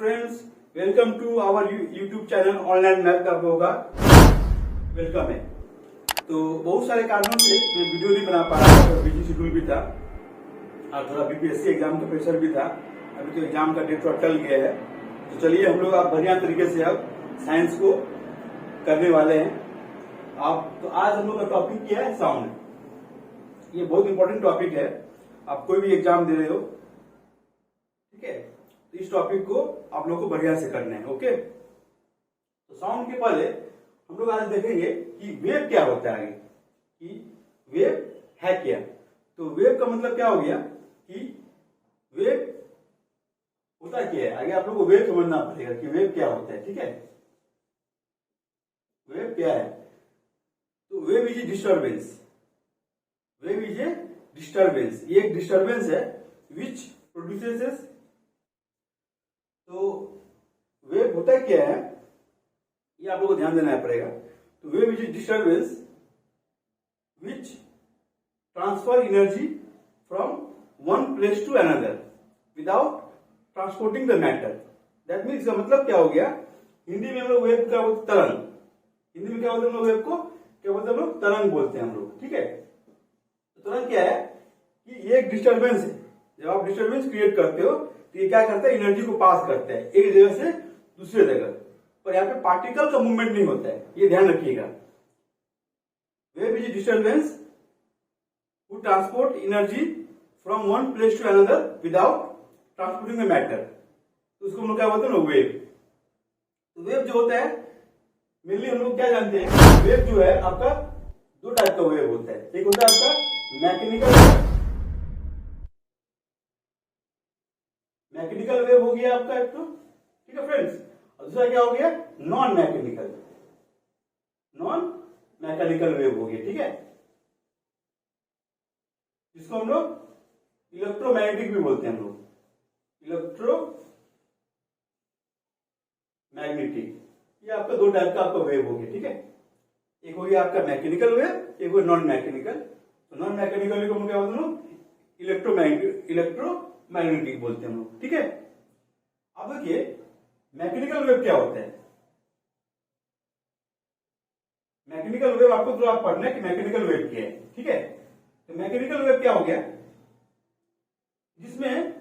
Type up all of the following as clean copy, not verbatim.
Friends, welcome to our YouTube channel online math आप लोगों का वेलकम है। तो बहुत सारे कारणों से मैं वीडियो नहीं बना पा रहा था, बिजी शेड्यूल भी था और थोड़ा बीपीएससी एग्जाम का प्रेशर भी था। अभी तो एग्जाम का डेट थोड़ा टल गया है, तो चलिए हम लोग आप बढ़िया तरीके से अब साइंस को करने वाले हैं। आप तो आज हम लोग का टॉपिक क्या है? साउंड। ये बहुत इंपॉर्टेंट टॉपिक है, आप कोई भी एग्जाम दे रहे हो, ठीक है, तो इस टॉपिक को आप लोग को बढ़िया से करना है। ओके, तो साउंड के पहले हम लोग आज देखेंगे कि वेव क्या होता है, आगे कि वेव है क्या। तो वेव का मतलब क्या हो गया कि वेव होता क्या है, आगे आप लोग को वेव समझना पड़ेगा कि वेव क्या होता है। ठीक है, वेव क्या है? तो wave is a disturbance. Wave is a disturbance, ये एक डिस्टर्बेंस है विच प्रोड्यूसेस। तो वेव होता क्या है ये आप लोगों को ध्यान देना पड़ेगा। तो wave is a disturbance which transfer energy from one place to another without transporting the matter. That means का मतलब क्या हो गया, हिंदी में हम लोग वेव क्या बोलते, तरंग। हिंदी में क्या बोलते हैं हम लोग वेव को, क्या बोलते हैं हम लोग, तरंग बोलते हैं हम लोग। ठीक है, तो तरंग क्या है कि ये एक डिस्टर्बेंस है। जब आप डिस्टर्बेंस क्रिएट करते हो तो ये क्या करता है, एनर्जी को पास करता है एक जगह से दूसरे जगह, पर यहाँ पे पार्टिकल का मूवमेंट नहीं होता है, ये ध्यान रखिएगा। Wave is disturbance who transport energy from one place to another without transporting the matter, तो उसको हम लोग क्या बोलते हैं ना, वेव। तो वेव जो होता है मेनली हम लोग क्या जानते हैं, वेव जो है आपका दो टाइप का वेव होता है। एक होता है आपका मैकेनिकल वेव, मैकेनिकल वेव हो गया आपका एक तो, ठीक है फ्रेंड्स, और दूसरा क्या हो गया, non mechanical, non mechanical wave हो गया। ठीक है, जिसको हम लोग इलेक्ट्रोमैग्नेटिक भी बोलते हैं, हम लोग इलेक्ट्रोमैग्नेटिक। ये आपका दो टाइप का आपका वेव हो गया। ठीक है, एक हो गया आपका मैकेनिकल वेव, एक हो नॉन मैकेनिकल। तो नॉन मैकेनिकल को हम क्या बोलते हैं, इलेक्ट्रोमैग्नेटिक बोलते हैं हम लोग। ठीक है, अब देखिए मैकेनिकल वेव क्या होता है। मैकेनिकल वेव आपको तो आप पढ़ना है कि मैकेनिकल वेव क्या है। ठीक है, तो मैकेनिकल वेव क्या हो गया, जिसमें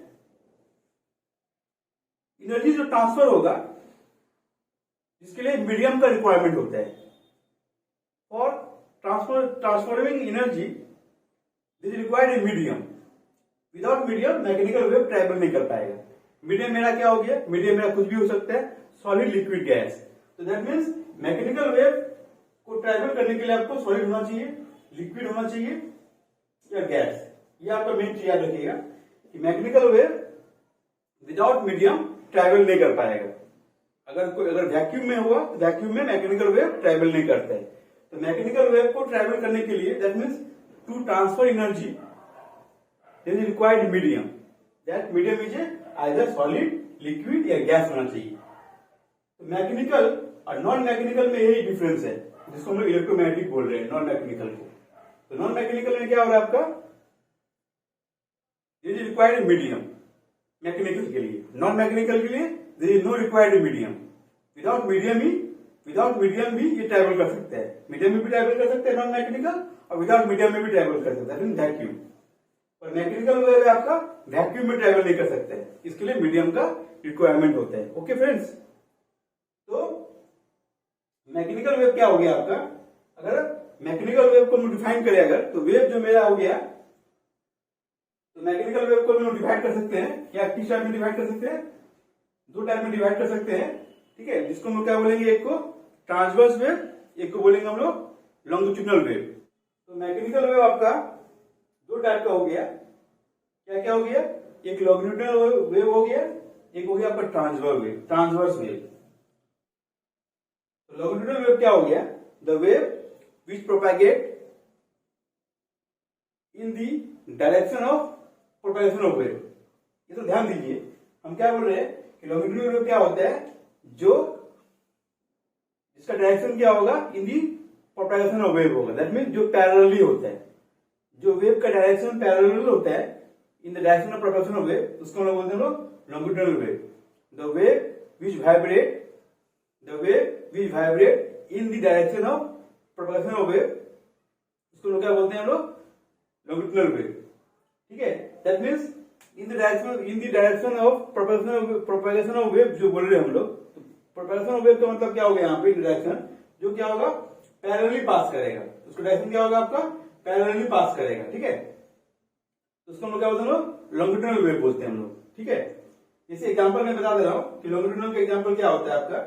एनर्जी जो ट्रांसफर होगा, जिसके लिए मीडियम का रिक्वायरमेंट होता है। For transforming energy this required a medium. Without medium mechanical wave travel नहीं कर पाएगा। मीडियम मेरा क्या हो गया, मीडियम मेरा कुछ भी हो सकता है, सॉलिड, लिक्विड, गैस। तो दैट मीन्स मैकेनिकल वेव को ट्रेवल करने के लिए आपको सॉलिड होना चाहिए, लिक्विड होना चाहिए या गैस। ये आपका मेन चीज याद रखिएगा कि mechanical wave without medium travel नहीं कर पाएगा। अगर वैक्यूम में हुआ तो वैक्यूम में मैकेनिकल वेव ट्रैवल नहीं करता है। तो मैकेनिकल वेव को ट्रैवल करने के लिए that means to transfer energy there is required medium. That medium is either solid, liquid या गैस होना चाहिए। तो मैकेनिकल और नॉन मैकेनिकल में यही डिफरेंस है, जिसको हम लोग इलेक्ट्रोमैग्नेटिक बोल रहे हैं, नॉन मैकेनिकल को। तो नॉन मैकेनिकल में क्या हो रहा है आपका, this is required medium mechanical के लिए। नॉन मैकेनिकल के लिए this is no required medium. Without medium भी ये ट्रैवल कर सकते हैं। मीडियम में भी ट्रैवल कर सकते हैं नॉन मैकेनिकल, और विदाउट मीडियम में भी ट्रैवल कर सकते हैं वैक्यूम। पर मैकेनिकल वेव आपका वैक्यूम में ट्रैवल नहीं कर सकते, इसके लिए मीडियम का रिक्वायरमेंट होता है। ओके फ्रेंड्स, तो मैकेनिकल वेव क्या हो गया आपका, अगर मैकेनिकल वेव को हम डिफाइन करें अगर, तो वेव जो मेरा हो गया, तो मैकेनिकल वेव को हम डिवाइड कर सकते हैं, क्या किस टाइप में डिवाइड कर सकते हैं, दो टाइप में डिवाइड कर सकते हैं। ठीक है, जिसको हम लोग क्या बोलेंगे, एक को ट्रांसवर्स वेव, एक को बोलेंगे हम लोग लॉन्गिट्यूडिनल वेव। तो मैकेनिकल वेव आपका दो टाइप का हो गया, क्या क्या हो गया, एक लॉन्गिट्यूडिनल वेव हो गया, एक हो गया आपका ट्रांसवर्स वेव। तो लॉन्गिट्यूडिनल वेव क्या हो गया, the wave which propagate in the direction of propagation of wave। ये तो ध्यान दीजिए, हम क्या बोल रहे हैं कि लॉन्गिट्यूडिनल वेव क्या होता है, जो इसका डायरेक्शन क्या होगा, इन दी प्रोपेगेशन ऑफ वेव होगा। दैट मीन्स जो पैरेलली होता है, जो वेव का डायरेक्शन पैरेलल होता है in the direction of propagation of wave, उसको हम लोग बोलते हैं longitudinal wave. The wave which vibrate the wave which vibrate in the direction of propagation of wave, इसको लोग क्या बोलते हैं हम लोग, लॉन्गिट्यूडिनल वेव। ठीक है, that means in the direction of propagation of wave जो बोल रहे हैं हम लोग, प्रोपगेशन ऑफ वेव का मतलब क्या होगा यहाँ पे, डायरेक्शन जो क्या होगा पैरेलली पास करेगा, उसका डायरेक्शन क्या होगा आपका, पैरेलली पास करेगा। ठीक है, तो उसको हम लोग क्या बोलते हैं, हम लोग लॉन्गिट्यूडिनल वेव बोलते हैं हम लोग। ठीक है, जैसे एग्जांपल मैं बता दे रहा हूं कि लॉन्गिट्यूडिनल का एग्जांपल क्या होता है आपका,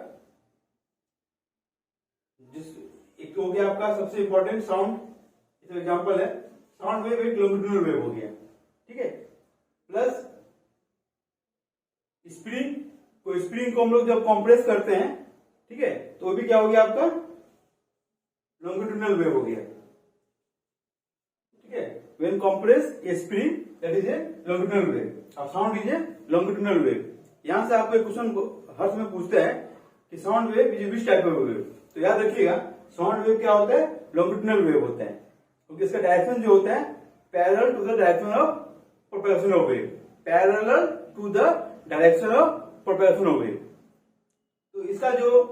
जिस एक तो हो गया आपका सबसे इंपॉर्टेंट साउंड, इसका एग्जांपल है साउंड वेव, एक लॉन्गिट्यूडिनल वेव हो गया। ठीक है, प्लस स्प्रिंग, कोई स्प्रिंग को हम लोग जब कंप्रेस करते हैं, ठीक है, तो वो भी क्या हो गया आपका लॉन्गिट्यूडिनल वेव हो गया। ठीक है, when compress a spring that is a longitudinal wave और sound is a longitudinal wave. यहां से आपको एक क्वेश्चन हर समय पूछता है कि sound wave is which type of wave, तो याद रखिएगा साउंड वेव क्या होता है, लॉन्गिट्यूडिनल वेव होता है, क्योंकि इसका डायरेक्शन जो होता है parallel to the direction of propagation of wave, parallel to the direction of propagation of wave. तो इसका जो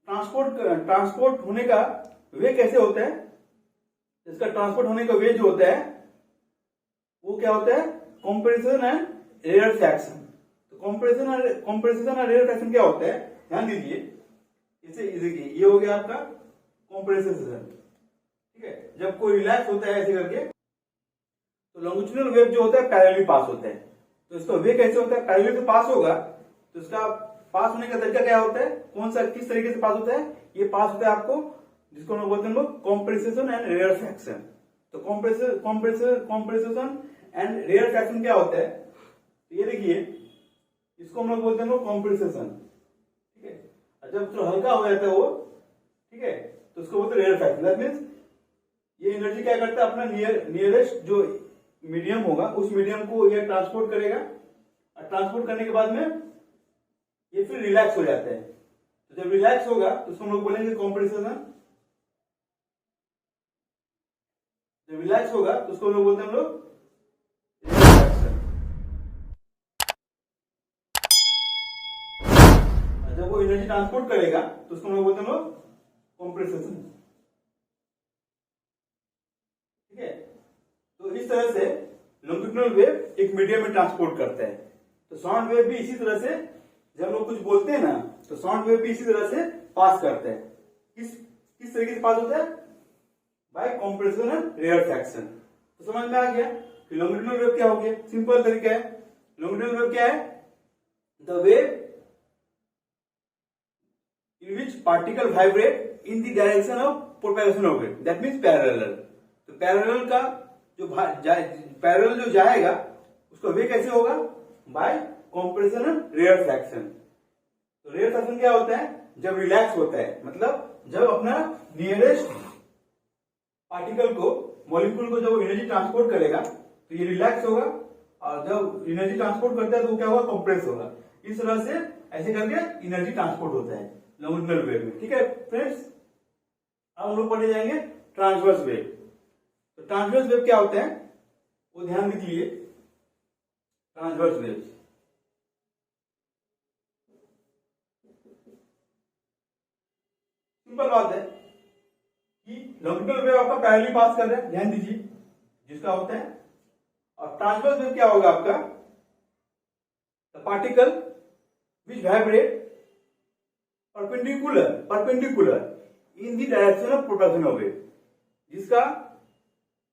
ट्रांसपोर्ट होने का वे कैसे होता है, इसका ट्रांसपोर्ट होने का वे जो होता है वो क्या होता है, कंप्रेशन एंड रेयरफैक्शन। तो कंप्रेशन और रेयरफैक्शन क्या होता है, ध्यान दीजिए, इसे देखिए ये हो गया आपका कंप्रेशन। ठीक है, जब कोई रिलैक्स होता है ऐसे करके तो लॉन्गिट्यूडिनल वेव जो होता है पैरेलली पास होता है। तो इसका वे कैसे होता है, पैरेलली तो पास होगा, तो इसका पास होने का तरीका क्या होता है, कौन सा किस तरीके से पास होता है, ये पास होता है आपको जिसको हम बोलते हैं लोग कंप्रेशन एंड रेयरफैक्शन। तो कंप्रेशन एंड रेयरफैक्शन क्या होता है, तो ये देखिए इसको हम लोग बोलते हैं कंप्रेशन। ठीक है, जब तो हल्का हो जाता है वो, ठीक है, तो उसको बोलते हैं रेयरफैक्शन। दैट मीन्स ये एनर्जी क्या करता है, अपना नियरेस्ट जो मीडियम होगा उस मीडियम को ये ट्रांसपोर्ट करेगा, और ट्रांसपोर्ट करने के बाद में ये फिर रिलैक्स हो जाता है। तो जब रिलैक्स होगा तो उसको हम लोग बोलेंगे कंप्रेशन, जब रिलैक्स होगा तो उसको हम लोग बोलते हैं हम लोग रिलैक्सेशन। जब वो एनर्जी ट्रांसपोर्ट करेगा तो उसको हम लोग बोलते हैं हम लोग कंप्रेशन। ठीक है, तो इस तरह से लॉन्गिट्यूडिनल वेव एक मीडियम में ट्रांसपोर्ट करता है। तो साउंड वेव भी इसी तरह से, जब हम लोग कुछ बोलते हैं ना तो साउंड वेव भी इसी तरह से पास करता है। किस तरीके से पास होता है, बाय कंप्रेशन एंड रेयरफैक्शन। तो समझ में आ गया कि लॉन्गिट्यूडिनल वेव क्या हो गया, सिंपल तरीका है। लॉन्गिट्यूडिनल वेव क्या है, the wave in which particle vibrate in the direction of propagation of wave, that means parallel. तो पैरेलल का जो पैरेलल जो जाएगा उसका वे कैसे होगा, बाय कंप्रेशन एंड रेयरफैक्शन। तो रेयरफैक्शन क्या होता है, जब रिलैक्स होता है, मतलब जब अपना नियरेस्ट पार्टिकल को, मॉलिक्यूल को जब एनर्जी ट्रांसपोर्ट करेगा तो ये रिलैक्स होगा, और जब एनर्जी ट्रांसपोर्ट करता है तो वो क्या होगा, कंप्रेस होगा। इस तरह से ऐसे करके एनर्जी ट्रांसपोर्ट होता है लॉन्गिट्यूडिनल वेव में। ठीक है फ्रेंड्स, अब हम लोग पढ़ने जाएंगे ट्रांसवर्स वेव। तो ट्रांसवर्स वेव क्या होता है वो ध्यान दीजिए। ट्रांसवर्स वेव सिंपल बात है कि लॉन्गिट्यूडिनल वेव आपका पैरेलली पास कर रहा है, ध्यान दीजिए, जिसका होता है। और ट्रांसवर्स वेव क्या होगा आपका, the particle which vibrate perpendicular in the direction of propagation of wave, जिसका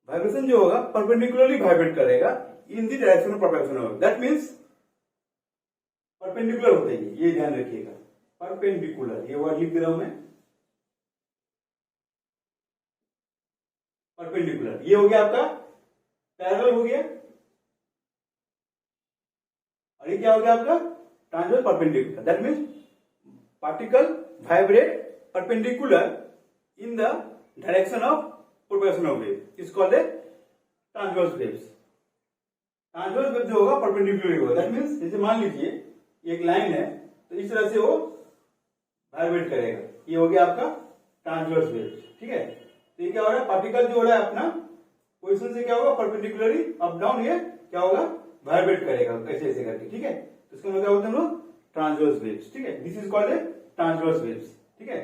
वाइब्रेशन जो होगा परपेंडिकुलरली वाइब्रेट करेगा in the direction of propagation of wave. That means perpendicular होता है, ये ध्यान रखिएगा, परपेंडिकुलर, ये वर्ड लिख दे रहा हूं मैं, परपेंडिकुलर। ये हो गया आपका पैरेलल हो गया, और ये क्या हो गया आपका transverse perpendicular. That means particle vibrate perpendicular in the direction of propagation of wave, is called A transverse waves. Transverse wave जो होगा परपेंडिकुलर होगा। दैट मीन्स जैसे मान लीजिए एक लाइन है तो इस तरह से वो वाइब्रेट करेगा, ये हो गया आपका ट्रांसवर्स वेव। ठीक है, तो ये क्या हो रहा है, पार्टिकल जो हो रहा है अपना पोजीशन से क्या होगा, परपेंडिकुलरली अप डाउन ये क्या होगा, वाइब्रेट करेगा ऐसे ऐसे करके। ठीक है, तो इसको हम क्या बोलते हैं हम लोग ट्रांसवर्स वेव्स, ठीक है, this is called A transverse waves, ठीक है।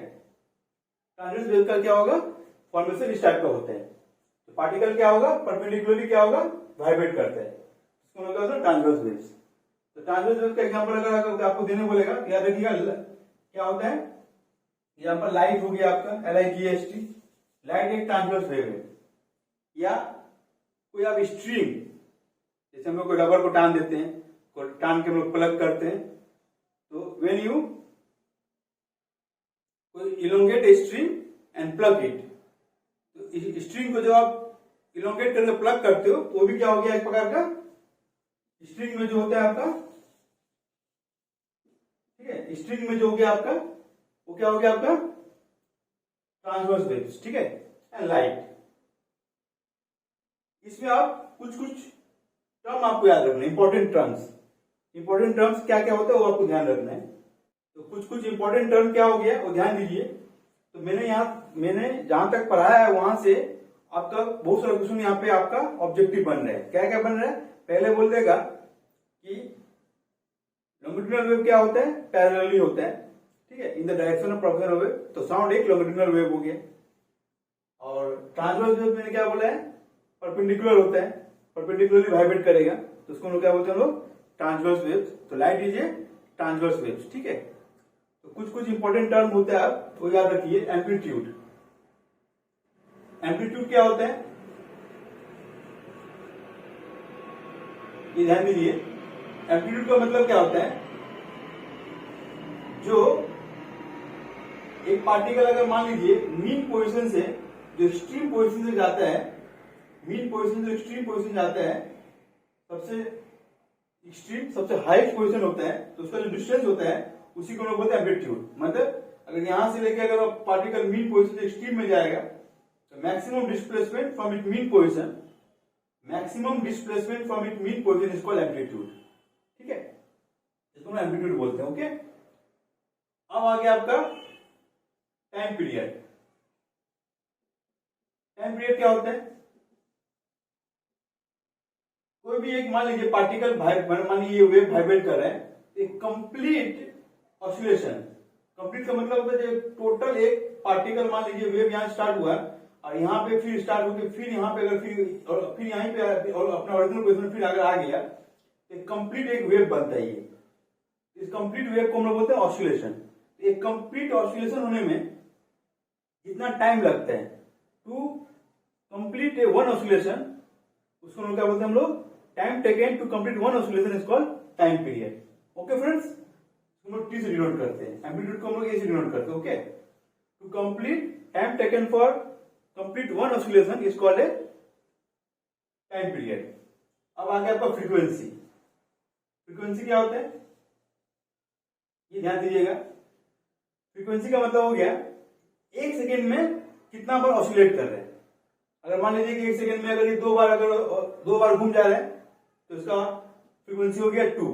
ट्रांसवर्स वेव का क्या होगा, फॉर्मेशन इस टाइप का होता है, तो पार्टिकल क्या होगा, परपेंडिकुलरली क्या होगा, वाइब्रेट करता है, इसको मतलब होता है ट्रांसवर्स वेव्स। तो ट्रांसवर्स वेव का एग्जांपल अगर आपको देने बोलेगा, याद रखिएगा क्या होता है, यहाँ पर लाइट हो गया आपका LIGHT, लाइट एक ट्रांसवर्स वेव है, या कोई आप स्ट्रिंग, जैसे हम लोग कोई रबर को टान देते हैं, को टान के हम लोग प्लग करते हैं, तो when you elongate a string and plug it, तो इस स्ट्रिंग को जब आप इलोंगेट करके प्लग करते हो तो वो भी क्या हो गया, एक प्रकार का स्ट्रिंग में जो होता है आपका, ठीक है, स्ट्रिंग में जो हो गया आपका वो क्या हो गया आपका ट्रांसवर्स वेव्स, ठीक है। एंड लाइट, इसमें आप कुछ टर्म आपको याद रखना, इंपॉर्टेंट टर्म्स क्या क्या होता है वो आपको ध्यान रखना है। तो कुछ इंपॉर्टेंट टर्म क्या हो गया वो ध्यान दीजिए। तो मैंने जहां तक पढ़ाया है वहां से आपका बहुत सारा क्वेश्चन यहाँ पे आपका ऑब्जेक्टिव बन रहा है। क्या क्या बन रहा है, पहले बोल देगा कि लॉन्गिट्यूडिनल वेव क्या होता है, पैरेलली होता है, ठीक है, in the direction of propagation wave, तो साउंड एक लॉन्गिट्यूडिनल वेव हो गया। और ट्रांसवर्स वेव मैंने क्या बोला है, परपेंडिकुलर होता है, परपेंडिकुलरली वाइब्रेट करेगा, तो उसको लोग क्या बोलते हैं लोग, ट्रांसवर्स वेव्स। तो light is a transverse waves, ठीक है। तो कुछ इंपॉर्टेंट टर्म होता है, आप वो याद रखिए। एम्पलीट्यूड क्या होता है, ये ध्यान दीजिए। एम्पलीट्यूड का मतलब क्या होता है, जो एक पार्टिकल अगर मान लीजिए मीन पोजीशन से जो एक्सट्रीम पोजीशन से जाता है, मीन पोजीशन से एक्सट्रीम पोजीशन जाता है, सबसे एक्सट्रीम सबसे हाईएस्ट पोजीशन होता है, तो उसका जो डिस्टेंस होता है उसी को लोग बोलते हैं एम्पलीट्यूड। मतलब अगर यहां से लेके अगर पार्टिकल मीन पोजीशन से एक्सट्रीम में जाएगा तो maximum displacement from it mean position, is called amplitude, ठीक है, इसको हम एम्पलीट्यूड बोलते हैं। ओके, अब आ गया आपका टाइम पीरियड। टाइम पीरियड क्या होता है, कोई भी एक मान लीजिए पार्टिकल मान लीजिए वेव वाइब्रेट कर रहा है, एक कंप्लीट ऑसिलेशन, कंप्लीट का मतलब होता है टोटल एक पार्टिकल मान लीजिए वेव यहाँ स्टार्ट हुआ और यहाँ पे फिर स्टार्ट होकर फिर यहाँ पे अगर फिर यहाँ पे और अपना ओरिजिनल पोजीशन फिर अगर आ गया तो कंप्लीट एक वेव बनता है। ये इस कंप्लीट वेव को हम लोग बोलते हैं ऑसिलेशन। एक कंप्लीट ऑसिलेशन होने में जितना टाइम लगता है to complete a one oscillation, उसको हम क्या बोलते हैं हम लोग, time taken to complete one oscillation is called time period. Okay friends, हम लोग टी से डिनोट करते हैं, एम्पलीट्यूड को हम लोग ए से डिनोट करते हैं। Okay, to complete time taken for complete one oscillation is called a time period. अब आ गया आपका फ्रीक्वेंसी। फ्रीक्वेंसी क्या होता है, ये ध्यान दीजिएगा। फ्रीक्वेंसी का मतलब हो गया एक सेकेंड में कितना बार ऑसिलेट कर रहे हैं। अगर मान लीजिए कि एक सेकेंड में अगर ये दो बार घूम जा रहा है तो इसका फ्रीक्वेंसी हो गया 2।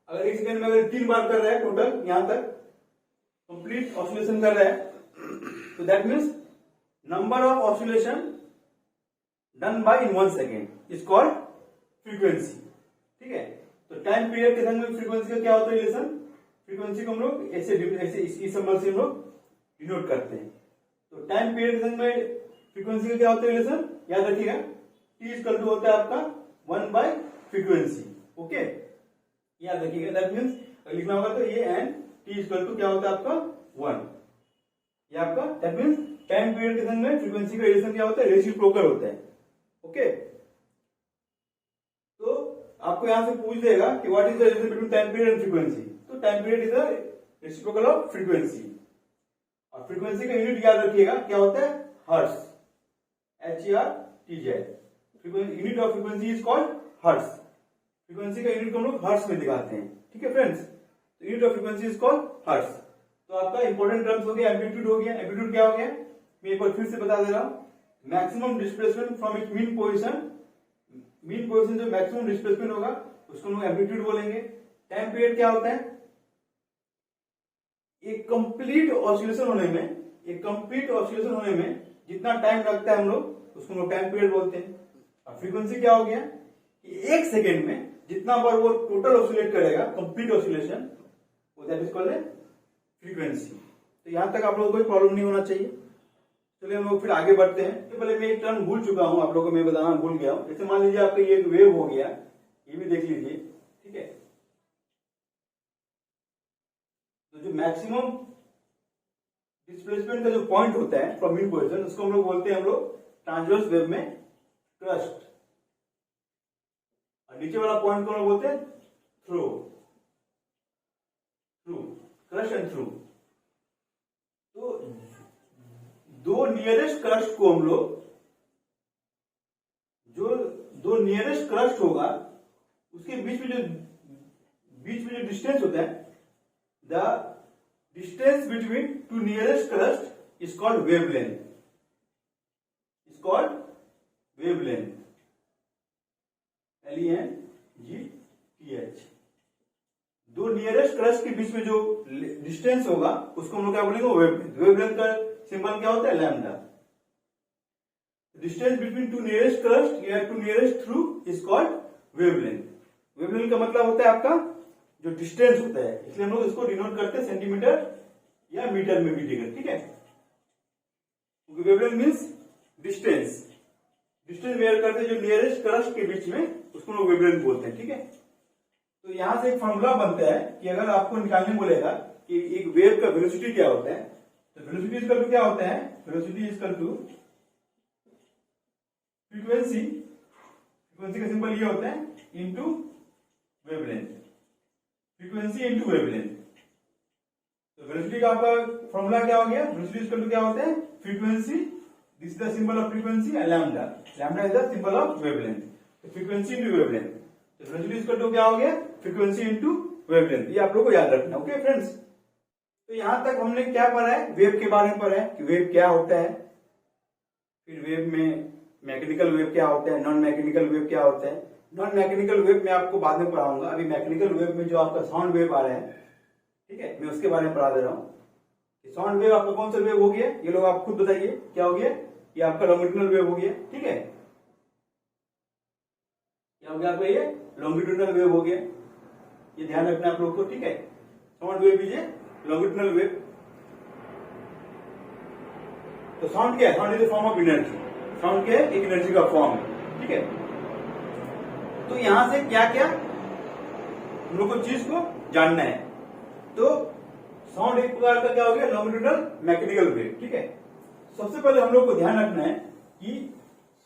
अगर एक सेकेंड में अगर 3 बार कर रहा है टोटल यहां तक कंप्लीट ऑसिलेशन कर रहा है, तो that means number of oscillation done by in 1 second is called frequency, ठीक है। तो टाइम पीरियड के संग में फ्रीक्वेंसी का क्या होता है रिलेशन, फ्रीक्वेंसी को हम लोग ऐसे इस सिंबल से हम लोग डिनोट करते हैं। तो टाइम पीरियड के संग में फ्रीक्वेंसी का क्या होता है रिलेशन, याद रखिएगा, T इक्वल टू होता है आपका 1 बाय फ्रीक्वेंसी। ओके, याद रखिएगा, दैट मीन्स लिखना होगा तो ये एंड T इक्वल टू क्या होता है आपका 1, ये आपका, दैट मीन्स टाइम पीरियड के संग में फ्रीक्वेंसी का रिलेशन क्या होता है, रेसिप्रोकल होता है। ओके, तो आपको यहां से पूछ देगा कि what is the relation between time period and frequency, तो time period is the reciprocal of frequency. और फ्रीक्वेंसी का यूनिट याद रखिएगा क्या होता है, hertz, HERTZ। Unit of frequency is called hertz. Frequency का यूनिट को हम लोग हर्ट्ज में दिखाते हैं, ठीक है फ्रेंड्स। तो unit of frequency is called hertz. तो आपका इंपॉर्टेंट टर्म्स हो गया, एम्पलीट्यूड हो गया। एम्पलीट्यूड क्या हो गया, मैं एक बार फिर से बता दे रहा हूं, maximum displacement from it mean position, mean position जो मैक्सिमम डिस्प्लेसमेंट होगा उसको हम लोग एम्पलीट्यूड बोलेंगे। टाइम पीरियड क्या होता है, एक कंप्लीट ऑसिलेशन होने में जितना टाइम लगता है हम लोग उसको हम लोग टाइम पीरियड बोलते हैं। और फ्रीक्वेंसी क्या हो गया कि एक सेकेंड में जितना बार वो टोटल ऑसिलेट करेगा, complete oscillation, that is called A frequency. तो यहां तक आप लोगों को कोई प्रॉब्लम नहीं होना चाहिए। चलिए हम लोग फिर आगे बढ़ते हैं। तो पहले मैं एक टर्म भूल चुका हूं, आप लोगों को मैं बताना भूल गया हूं। जैसे मान लीजिए आपका ये एक वेव हो गया, ये भी देख लीजिए, ठीक है। तो जो मैक्सिमम डिस्प्लेसमेंट का जो पॉइंट होता है फ्रॉम मीन पोजीशन, उसको हम लोग बोलते हैं हम लोग ट्रांसवर्स वेव में क्रस्ट, और नीचे वाला पॉइंट को हम लोग बोलते हैं थ्रो, क्रस्ट एंड थ्रू। तो दो नियरेस्ट क्रस्ट को हम लोग, जो दो नियरेस्ट क्रस्ट होगा उसके बीच में जो डिस्टेंस होता है, the distance between two nearest crust is called wavelength, LENGTH। दो नियरेस्ट क्रस्ट के बीच में जो डिस्टेंस होगा उसको हम लोग क्या बोलेंगे, वेवलेंथ। वेवलेंथ का सिंबल क्या होता है, lambda. Distance between two nearest crest या two nearest trough is called wavelength. Wavelength का मतलब होता है आपका जो डिस्टेंस होता है, इसलिए हम लोग इसको डिनोट करते हैं सेंटीमीटर या मीटर में भी, ठीक है। क्योंकि वेवलेंथ मीन्स डिस्टेंस मेजर करते हैं जो नियरेस्ट क्रस्ट के बीच में, उसको लोग वेवलेंथ बोलते हैं, ठीक है। तो यहां से एक फॉर्मूला बनता है कि अगर आपको निकालने बोलेगा कि एक वेव का वेलोसिटी क्या होता है, तो वेलोसिटी इक्वल टू क्या होता है, वेलोसिटी इक्वल टू फ्रीक्वेंसी का सिंबल ये होता है into wavelength, frequency into wavelength. तो वेलोसिटी का आपका फॉर्मूला क्या हो गया, वेलोसिटी इक्वल टू क्या होता है, frequency, this is the symbol of frequency, lambda is the symbol of wavelength. तो फ्रीक्वेंसी इनटू वेवलेंथ, तो वेलोसिटी इक्वल टू क्या हो गया, फ्रीक्वेंसी इनटू वेवलेंथ। ये आप लोगों को याद रखना, ओके फ्रेंड्स। तो यहां तक हमने क्या पढ़ा है, वेव के बारे में पढ़ा है कि वेव क्या होता है, फिर वेव में मैकेनिकल वेव क्या होता है, नॉन मैकेनिकल वेव क्या होता है। नॉन मैकेनिकल वेव मैं आपको बाद में पढ़ाऊंगा, अभी मैकेनिकल वेव में जो आपका साउंड वेव आ रहा है, ठीक है, मैं उसके बारे में पढ़ा दे रहा हूँ। साउंड वेव आपका कौन सा वेव हो गया, ये लोग आप खुद बताइए क्या हो गया, ये आपका लॉन्गिट्यूडनल वेव हो गया, ठीक है। क्या हो गया आपका, ये लॉन्गिट्यूडनल वेव हो गया, ये ध्यान रखना आप लोग को, ठीक है। Sound wave is A longitudinal wave. तो साउंड क्या है, sound is A form of energy, sound क्या है, एक एनर्जी का फॉर्म है, ठीक है। तो यहां से क्या क्या हम लोग को चीज को जानना है। तो साउंड एक प्रकार का क्या हो गया, लॉन्गिट्यूडनल मैकेनिकल वेव, ठीक है। सबसे पहले हम लोग को ध्यान रखना है कि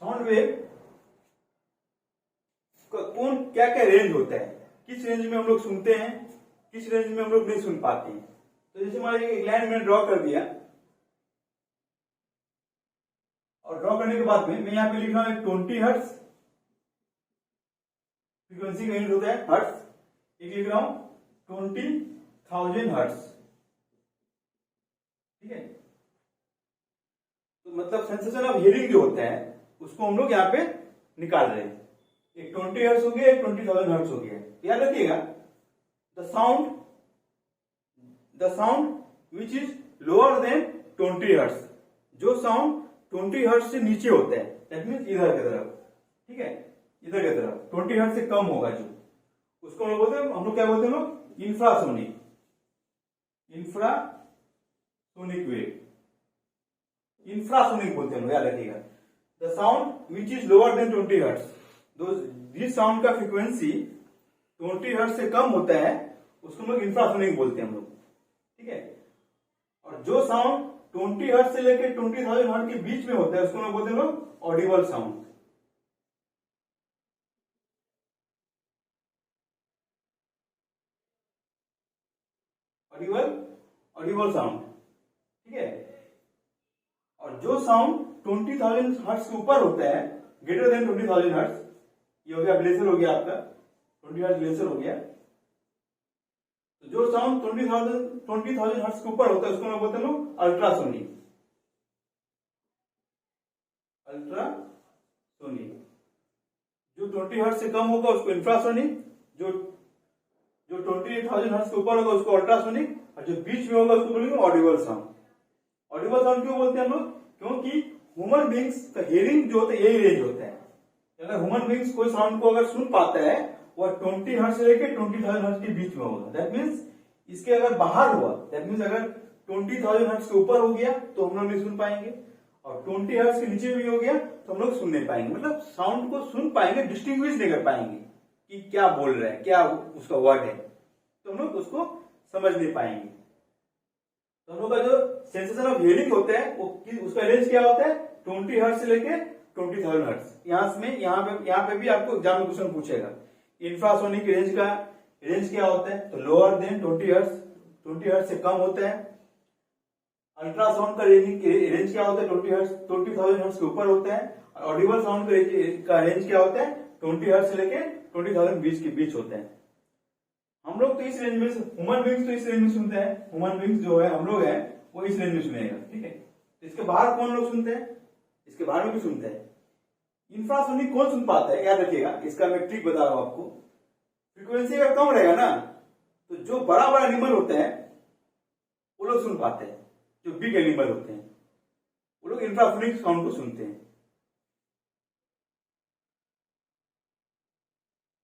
साउंड वेव का कौन क्या क्या रेंज होता है, किस रेंज में हम लोग सुनते हैं, किस रेंज में हम लोग नहीं सुन पाते हैं। तो जैसे हमारे एक लाइन मैंने ड्रॉ कर दिया, और ड्रॉ करने के बाद में मैं यहाँ पे लिख रहा हूं 20 हर्ट्ज, फ्रीक्वेंसी का यूनिट होता है हर्ट्ज। एक लिख रहा हूं 20,000 हर्ट्ज, ठीक है। तो मतलब सेंसेशन ऑफ हियरिंग जो होता है उसको हम लोग यहाँ पे निकाल रहे हैं। एक 20 हर्ट्ज हो गया, एक 20,000 हर्ट्ज हो गया। याद रखिएगा, the sound which is lower than 20 hertz, जो साउंड 20 हर्ट्ज से नीचे होता है, दैट मीन्स इधर की तरफ, ठीक है, इधर की तरफ 20 हर्ट्ज से कम होगा जो, उसको हम लोग बोलते हैं, हम लोग क्या बोलते हैं लोग, इंफ्रासोनिक वेव, इंफ्रासोनिक बोलते हैं, याद रखिएगा। The sound which is lower than 20 hertz, जिस साउंड का फ्रीक्वेंसी 20 हर्ट्ज से कम होता है उसको हम लोग इंफ्रासोनिक बोलते हैं हम लोग, ठीक है। और जो साउंड 20 हर्ट्ज से लेकर 20,000 हर्ट्ज के बीच में होता है उसको हम लोग बोलते हैं लोग ऑडिबल साउंड, ऑडिबल साउंड, ठीक है। और जो साउंड 20,000 हर्ट्ज के ऊपर होता है, ग्रेटर देन 20,000 हर्ट्ज, ये हो गया ग्लेशियर हो गया आपका, 20 हर्ट्ज ग्लेशियर हो गया। तो जो साउंड 20,000 हर्ट्ज के ऊपर होता है उसको हम बोलते हैं लोग अल्ट्रासोनिक, जो 20 हर्ट्ज से कम होगा उसको इंफ्रासोनिक, जो 20,000 हर्ट्ज के ऊपर होगा उसको अल्ट्रासोनिक, और जो बीच में होगा उसको बोलेंगे ऑडिबल साउंड। ऑडिबल साउंड क्यों बोलते हैं हम लोग, क्योंकि ह्यूमन बींग्स का हियरिंग जो होता है यही रेंज होता है। अगर ह्यूमन बींग्स कोई साउंड को अगर सुन पाता है वो 20 हर्ट्ज से लेकर 20,000 हर्ट्ज के बीच में होगा, दैट मीन्स इसके अगर बाहर हुआ दैट मीन्स अगर 20,000 हर्ट्ज के ऊपर हो गया तो हम लोग नहीं सुन पाएंगे, और 20 हर्ट्ज के नीचे भी हो गया तो हम लोग सुन नहीं पाएंगे। मतलब साउंड को सुन पाएंगे, डिस्टिंग्विश नहीं कर पाएंगे कि क्या बोल रहा है, क्या उसका वर्ड है, तो हम लोग उसको समझ नहीं पाएंगे। तो हम लोग का जो सेंसेशन ऑफ हियरिंग होता है वो उसका रेंज क्या होता है, 20 हर्ट्ज से लेके 20,000 हर्ट्ज। यहाँ पे भी आपको एग्जाम में क्वेश्चन पूछेगा इंफ्रासोनिक रेंज का रेंज क्या होता है, तो लोअर देन 20 हर्ट्ज, 20 हर्ट्ज से कम होता है। अल्ट्रासाउंड का रेंज क्या होता है, 20,000 हर्ट्ज के ऊपर होता है। ऑडिबल साउंड का रेंज क्या होता है, 20 हर्ट्ज से लेके 20,000 के बीच होता है। हम लोग तो इस रेंज में, ह्यूमन बीइंग्स तो इस रेंज में सुनते हैं, ह्यूमन बीइंग्स जो है हम लोग हैं वो इस रेंज में सुनेगा, ठीक है। तो इसके बाहर कौन लोग सुनते हैं, इसके बाहर में भी सुनते हैं। इंफ्रासोनिक कौन सुन पाता है, याद रखिएगा, इसका मैं ट्रिक बता रहा हूं आपको। फ्रीक्वेंसी अगर कम रहेगा ना तो जो बड़ा बड़ा एनिमल होते हैं वो लोग सुन पाते हैं, जो बिग एनिमल होते हैं वो लोग इंफ्रासोनिक साउंड को सुनते हैं।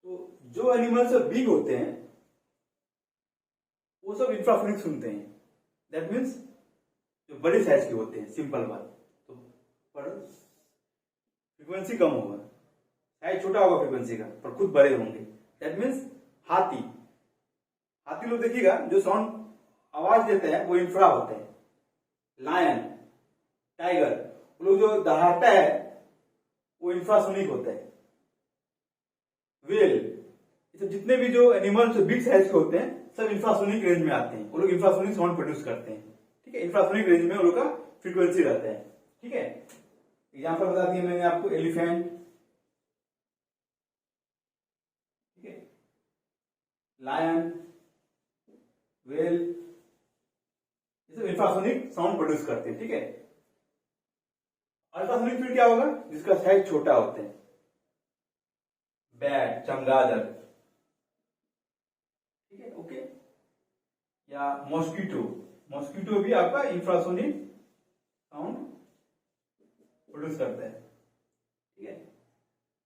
तो जो एनिमल सब बिग होते हैं वो सब इंफ्रासोनिक सुनते हैं। दैट मीन्स जो बड़े साइज के होते हैं, सिंपल बात। तो पर फ्रीक्वेंसी कम होगा, साइज छोटा होगा फ्रीक्वेंसी का, पर खुद बड़े होंगे। दैट मीन्स हाथी लोग देखिएगा जो साउंड आवाज देते हैं वो इंफ्रा होते हैं। लायन, टाइगर, वो लोग जो दहाड़ता है वो इंफ्रासोनिक होता है। वेल, तो जितने भी जो एनिमल्स बिग साइज के होते हैं सब इंफ्रासोनिक रेंज में आते हैं, वो लोग इंफ्रासोनिक साउंड प्रोड्यूस करते हैं, ठीक है। इंफ्रासोनिक रेंज में वो लोग का फ्रीक्वेंसी रहता है, ठीक है। एग्जाम्पल बता दिया मैंने आपको, एलिफेंट, ठीक है, लायन, वेल, ये सब इंफ्रासोनिक साउंड प्रोड्यूस करते हैं, ठीक है। अल्ट्रासोनिक फिर क्या होगा, जिसका साइज छोटा होता है, बैट, चमगादड़, ठीक है, ओके। या मॉस्किटो भी आपका इंफ्रासोनिक साउंड प्रोड्यूस करता है, ठीक है।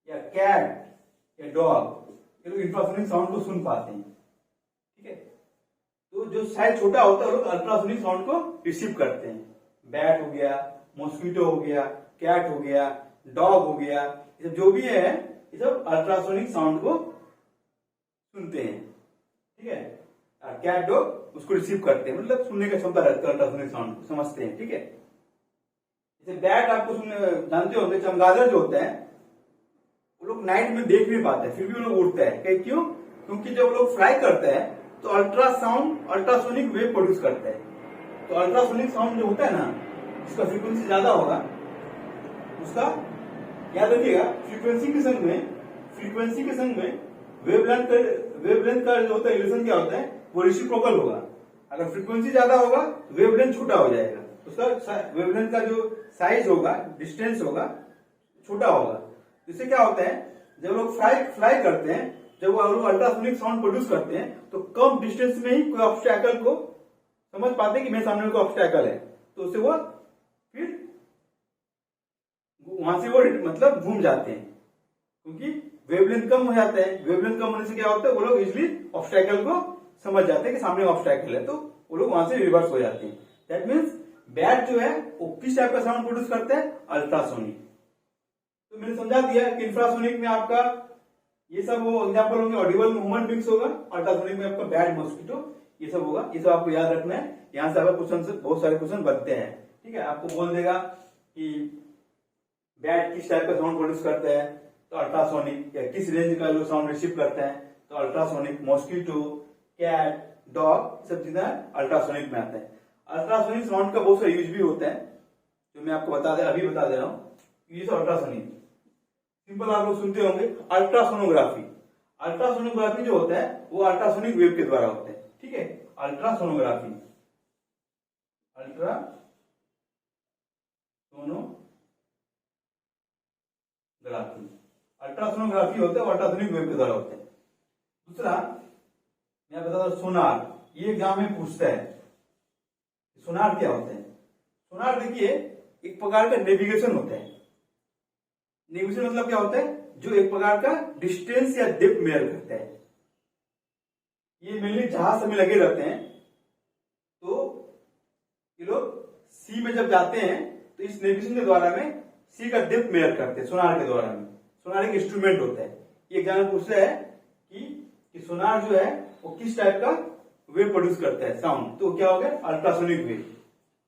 या कैट या डॉग, ये लोग इंफ्रासोनिक साउंड को सुन पाते हैं, ठीक है। तो जो साइज छोटा होता है वो लोग अल्ट्रासोनिक साउंड को रिसीव करते हैं। बैट हो गया, मॉस्किटो हो गया, कैट हो गया, डॉग हो गया, ये सब जो भी है ये सब अल्ट्रासोनिक साउंड को सुनते हैं, ठीक है। कैट डॉग उसको रिसीव करते हैं, मतलब सुनने का क्षमता रहता है, अल्ट्रासोनिक साउंड को समझते हैं, ठीक है। जैसे बैट आपको जानते होंगे, चमगादड़ जो होता है वो लोग नाइट में देख नहीं पाते फिर भी वो लोग उड़ते हैं, क्यों, क्योंकि जब वो लोग फ्लाई करते हैं तो अल्ट्रासोनिक वेव प्रोड्यूस करता है। तो अल्ट्रासोनिक साउंड जो होता है ना, जिसका फ्रीक्वेंसी ज्यादा होगा उसका, याद रखिएगा, फ्रीक्वेंसी के संग में वेवलेंथ का जो होता है इल्यूशन क्या होता है, वो रेसिप्रोकल होगा। अगर फ्रीक्वेंसी ज्यादा होगा वेवलेंथ छोटा हो जाएगा, उसका वेवलेंथ का जो साइज होगा, डिस्टेंस होगा, छोटा होगा। इससे क्या होता है, जब लोग फ्लाई करते हैं, जब वो लोग अल्ट्रासोनिक साउंड प्रोड्यूस करते हैं तो कम डिस्टेंस में ही कोई ऑब्स्टैकल को समझ पाते हैं कि मेरे सामने कोई ऑब्स्टैकल है, तो उससे वो फिर वहां से वो मतलब घूम जाते हैं, क्योंकि वेवलेंथ कम हो जाता है। वेवलेंथ कम होने से क्या होता है, वो लोग इजिली ऑब्स्टैकल को समझ जाते हैं कि सामने ऑब्स्टैकल है, तो वो लोग वहां से रिवर्स हो जाते हैं। दैट मीन्स बैट जो है वो किस टाइप का साउंड प्रोड्यूस करता है, अल्ट्रासोनिक। तो मैंने समझा दिया कि इंफ्रासोनिक में आपका ये सब वो एग्जाम्पल होंगे, ऑडिबल में ह्यूमन बीइंग्स होगा, अल्ट्रासोनिक में आपका बैट, मॉस्किटो, ये सब होगा। ये सब आपको याद रखना है, यहां से आपका क्वेश्चन से बहुत सारे क्वेश्चन बनते हैं, ठीक है। आपको बोल देगा कि बैट किस टाइप का साउंड प्रोड्यूस करता है, तो अल्ट्रासोनिक, या किस रेंज का जो साउंड रिसीव करता है तो अल्ट्रासोनिक। मॉस्किटो, कैट, डॉग, सब चीजें अल्ट्रासोनिक में आता है। अल्ट्रासोनिक साउंड का बहुत सारा यूज भी होता है, जो मैं आपको अभी बता दे रहा हूँ। ये सब अल्ट्रासोनिक सिंपल आप लोग सुनते होंगे, अल्ट्रासोनोग्राफी। अल्ट्रासोनोग्राफी जो होता है वो अल्ट्रासोनिक वेव के द्वारा होता है, ठीक है। अल्ट्रासोनोग्राफी अल्ट्रासोनोग्राफी होता है, अल्ट्रासोनिक वेव के द्वारा होता है। दूसरा मैं बता रहा, सोनार, ये एग्जाम में पूछता है, सोनार क्या होता है। सोनार देखिए एक प्रकार का नेविगेशन होता है। नेविगेशन मतलब क्या होता है, जो एक प्रकार का डिस्टेंस या डेप्थ मेजर करता है। ये मेनली जहाज में लगे रहते हैं, सी में जब जाते हैं तो इस नेविगेशन के द्वारा में सी का डेप्थ मेजर करते हैं सोनार के द्वारा में। सोनार एक इंस्ट्रूमेंट होता है। ये एग्जाम पूछता है कि सोनार जो है वो किस टाइप का वेव प्रोड्यूस करता है, साउंड। तो क्या हो गया, ultrasonic wave.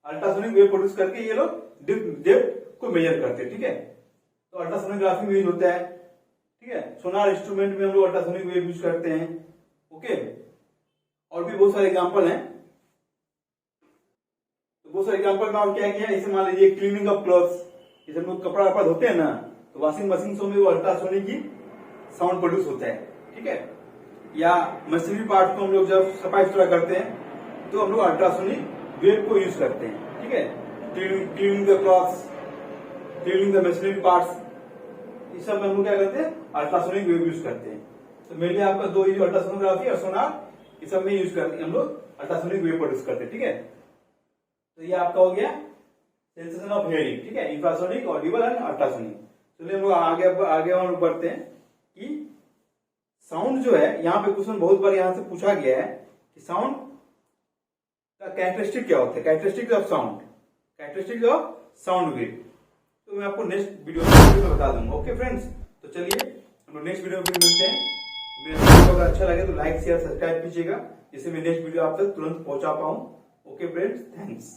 Ultrasonic wave produce करके ये लोग डेप्थ को मेजर करते हैं। ठीक है, तो अल्ट्रासोनोग्राफी में यूज होता है। ठीक है, सोनार इंस्ट्रूमेंट में हम लोग अल्ट्रासोनिक वेव यूज करते हैं। ओके, और भी बहुत सारे एग्जांपल हैं। तो बहुत सारे एग्जांपल में और क्या किया, जैसे मान लीजिए क्लीनिंग ऑफ क्लॉथ्स, जैसे हम लोग कपड़ा वपड़ा धोते हैं ना, तो वॉशिंग मशीन में वो अल्ट्रासोनिक की साउंड प्रोड्यूस होता है। ठीक है, या मशीनरी पार्ट को हम लोग जब सफाई सुथरा करते हैं तो हम लोग अल्ट्रासोनिक वेव को यूज करते हैं। ठीक है, cleaning the clothes, cleaning the machinery parts, इस सब में हम लोग क्या करते हैं, अल्ट्रासोनिक वेव यूज करते हैं। तो मेनली आपका दो यूज अल्ट्रासोनोग्राफी और सोनार, इस सब में यूज करके हम लोग अल्ट्रासोनिक वेव प्रोड्यूस करते हैं। ठीक है, तो ये आपका हो गया सेंसेशन ऑफ हियरिंग। ठीक है, इंफ्रासोनिक, ऑडिबल एंड अल्ट्रासोनिक। चलिए हम लोग आगे और बढ़ते हैं कि साउंड जो है, यहाँ पे क्वेश्चन बहुत बार यहाँ से पूछा गया है कि साउंड का कैरेक्टरिस्टिक क्या होता है, characteristic of sound, characteristic of sound wave. तो मैं आपको नेक्स्ट वीडियो में बता दूंगा। ओके फ्रेंड्स, तो चलिए हम लोग नेक्स्ट वीडियो में मिलते हैं। मेरा वीडियो अगर अच्छा लगे तो लाइक शेयर सब्सक्राइब कीजिएगा, जिससे मैं नेक्स्ट वीडियो आप तक तुरंत पहुंचा पाऊं। Okay friends, thanks.